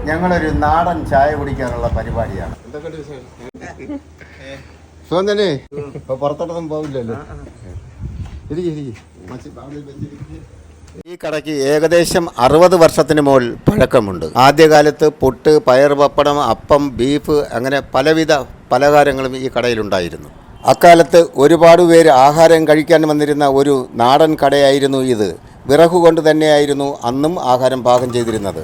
ഞങ്ങളൊരു നാടൻ ചായ കുടിക്കാനുള്ള പരിപാടിയാണ്. സുഖം തന്നെ. ഇപ്പൊ പുറത്തോട്ടൊന്നും പോകില്ലല്ലോ. ഈ കടയ്ക്ക് ഏകദേശം 60 വർഷത്തിന് മുകൾ പഴക്കമുണ്ട്. ആദ്യകാലത്ത് പുട്ട്, പയർ, പപ്പടം, അപ്പം, ബീഫ് അങ്ങനെ പലവിധ പലഹാരങ്ങളും ഈ കടയിലുണ്ടായിരുന്നു. അക്കാലത്ത് ഒരുപാട് പേര് ആഹാരം കഴിക്കാൻ വന്നിരുന്ന ഒരു നാടൻ കടയായിരുന്നു ഇത്. വിറകുകൊണ്ട് തന്നെയായിരുന്നു അന്നും ആഹാരം പാകം ചെയ്തിരുന്നത്.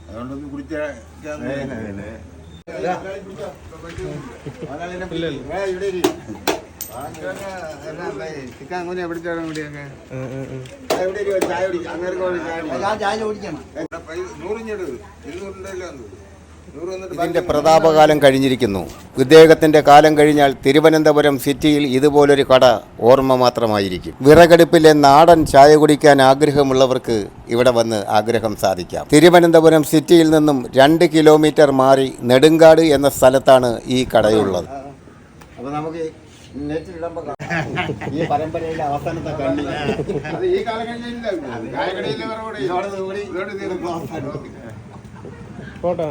അതുകൊണ്ടൊന്ന് കുടിച്ച ചിക്കൻ എവിടെ ചാടാൻ കൂടിയൊക്കെ ഇതിന്റെ പ്രതാപകാലം കഴിഞ്ഞിരിക്കുന്നു. ഇദ്ദേഹത്തിന്റെ കാലം കഴിഞ്ഞാൽ തിരുവനന്തപുരം സിറ്റിയിൽ ഇതുപോലൊരു കട ഓർമ്മ മാത്രമായിരിക്കും. വിറകടുപ്പിലെ നാടൻ ചായ കുടിക്കാൻ ആഗ്രഹമുള്ളവർക്ക് ഇവിടെ വന്ന് ആഗ്രഹം സാധിക്കാം. തിരുവനന്തപുരം സിറ്റിയിൽ നിന്നും 2 കിലോമീറ്റർ മാറി നെടുങ്കാട് എന്ന സ്ഥലത്താണ് ഈ കടയുള്ളത്. അപ്പോൾ നമുക്ക് ഈ പരമ്പരയിലെ അവസാനത്തെ ഫോട്ടോ